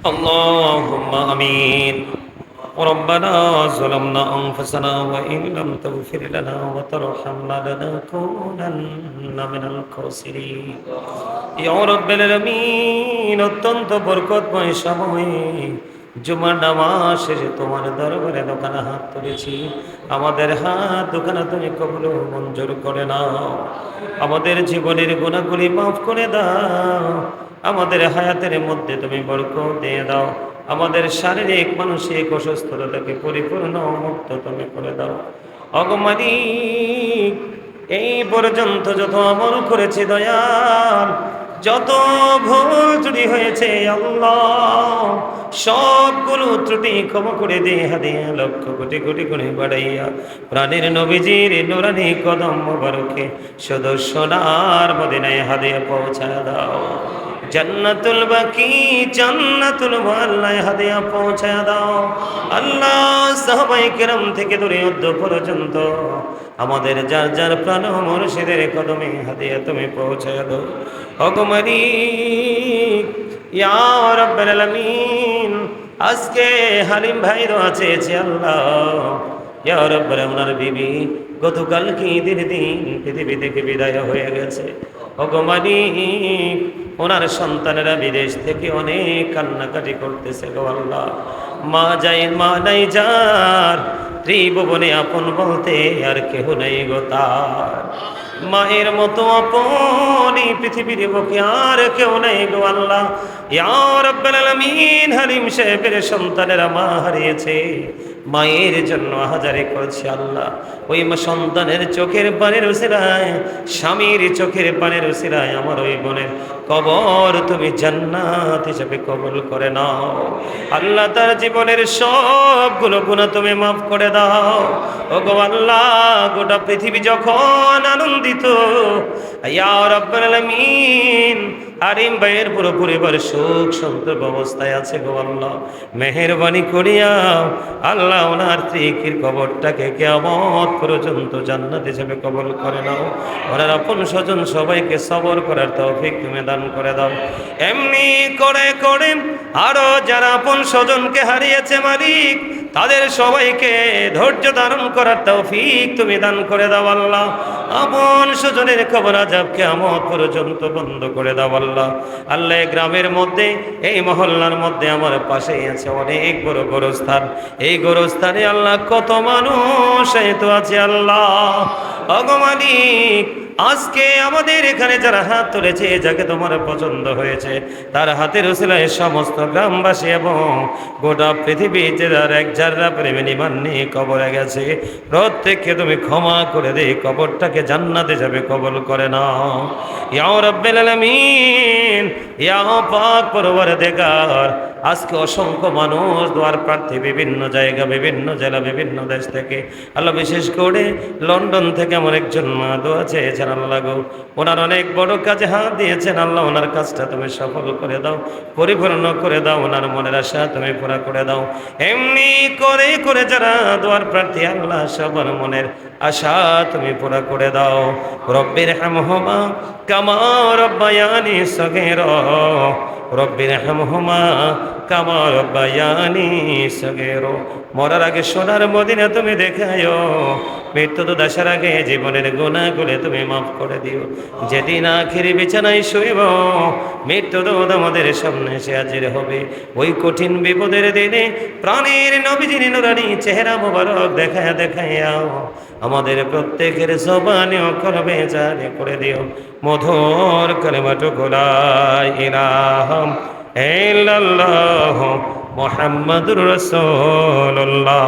اللهم آمين. ربنا ظلمنا أنفسنا وإن لم تغفر لنا وترحمنا لنكونن من الخاسرين. يا رب العالمين অত্যন্ত বরকতময় সময়ে জুমার নামাজ শেষে তোমার দরবারে দোকানে হাত তুলেছি। আমাদের হাত দোকানে তুমি কবুল ও মঞ্জুর করে নাও। আমাদের জীবনের গুনাহগুলি মাফ করে দাও। আমাদের হায়াতের মধ্যে তুমি বরকত দিয়ে দাও। আমাদের শারীরিক মানসিক অসুস্থতাকে পরিপূর্ণ ও মুক্ত তুমি করে দাও। ওগো মালিক, এই পর্যন্ত যত আমল করেছি দয়াল, যত ভুল ত্রুটি হয়েছে আল্লাহ, সবগুলো ত্রুটি ক্ষমা করে দিয়ে হাদিয়া লক্ষ কোটি কোটি গুণে বাড়াইয়া প্রাণের নবীজির নুরানি কদম মোবারকে শুধু সোনার মদিনায় হাদিয়া পৌঁছায় দাও। জান্নাতুল বাকি জান্নাতুল মুআল্লায় হাদিয়া পৌঁছায় দাও আল্লাহ। সাহাবায়ে কেরাম থেকে ধরে অদ্য পর্যন্ত আমাদের যার যার প্রাণ মুর্শিদের কদমে হাদিয়া তুমি পৌঁছায় দাও। ওগো মালিক, ইয়া রাব্বাল আলামিন, আজকে হালিম ভাইরও আছে আল্লাহ। ইয়া রাব্বাল ওনার বিবি গতকালকে ঈদের দিন পৃথিবী থেকে বিদায় হয়ে গেছে। ওগো মালিক, ওনার সন্তানেরা বিদেশ থেকে অনেক কান্নাকাটি করতেছে গো আল্লাহ। মা নাই যার, ত্রিভুবনে আপন বলতে আর কেহ নাই গো তার। মায়ের মতো আপন এই পৃথিবীর বুকে আর কেউ নাই গো আল্লাহ। ইয়া রাব্বাল আলামিন, হালিম সাহেবের সন্তানেরা মা হারিয়েছে, মায়ের জন্য হাজারে করছে আল্লাহ। ওই সন্তানের চোখের পানির উসিলায়, স্বামীর চোখের পানির উসিলায় আমার ওই বোনের কবর তুমি জান্নাত হিসেবে কবুল করে নাও আল্লাহ। তার জীবনের সবগুলো গুনাহ তুমি মাফ করে দাও। ওগো আল্লাহ, গোটা পৃথিবী যখন আনন্দিত, ইয়া রাব্বাল আলামিন, হালিম ভাইয়ের পুরো পরিবার সুখ সন্তোষ অবস্থায় আছে গো আল্লাহ। মেহেরবানি করিয়া আল্লাহ ওনার স্ত্রীর কবরটাকে কিয়ামত পর্যন্ত জান্নাত হিসেবে কবুল করে নাও। ওনার আপন স্বজন সবাইকে সবর করার তৌফিক তুমি দান করে দাও। এমনি করে করে আরো যারা আপন স্বজনকে হারিয়েছে মালিক, তাদের সবাইকে ধৈর্য ধারণ করার তৌফিক তুমি দান করে দাও আল্লাহ। আপন স্বজনের খবর আজাব কিয়ামত পর্যন্ত বন্ধ করে দাও আল্লাহ। আল্লাহ, গ্রামের মধ্যে এই মহল্লার মধ্যে আমার পাশেই আছে অনেক বড় গোরস্থান। এই গোরস্থানে আল্লাহ কত মানুষ তো আছে আল্লাহ। ওগো মালিক, আজকে আমাদের এখানে যারা হাত তুলেছে, যাকে তোমার পছন্দ হয়েছে, তার হাতের উসিলায় সমস্ত গ্রামবাসী এবং গোটা পৃথিবী যার এক যারা প্রেমে নিমান নিয়ে কবরে গেছে, প্রত্যেককে তুমি ক্ষমা করে দে, কবরটাকে জান্নাতে যাবে কবল করে নাও। ইয়া রাব্বাল আলামিন, ইয়া পাক পরওয়ারদিগার, আজকে অসংখ্য মানুষ দুয়ার প্রার্থী বিভিন্ন জায়গা, বিভিন্ন জেলা, বিভিন্ন দেশ থেকে আল্লাহ, বিশেষ করে লন্ডন থেকে আমার একজন মা দোয়া চেয়েছেন আল্লাহ গো। ওনার অনেক বড় কাজে হাত দিয়েছেন আল্লাহ, ওনার কাজটা তুমি সফল করে দাও, পরিপূর্ণ করে দাও, ওনার মনের আশা তুমি পুরা করে দাও। এমনি করে করে যারা দুয়ার প্রার্থী আল্লাহ, সবার মনের আশা তুমি পুরা করে দাও। রব্বির হামহুমা কামা রব্বায়ানি সগীরা, রব্বির হামহুমা কামা রব্বায়ানি সগীরা। মরার আগে সোনার মদিনা তুমি দেখায়ো, মৃত্যু তো দেখার আগে জীবনের গুনাহগুলো তুমি মাফ করে দিও। যেদিন আখেরি বিছানায় শুইব, মৃত্যু তো আমাদের সামনে এসে হাজির হবে, ওই কঠিন বিপদের দিনে প্রাণের নবীজির নুরানি চেহারা মোবারক দেখায়া দেখাইয়া আমাদের প্রত্যেকের জবানে ও কলবে জারি করে দিও মধুর কালিমাটুকু লা ইলাহা ইল্লাল্লাহু মুহাম্মাদুর রাসূলুল্লাহ।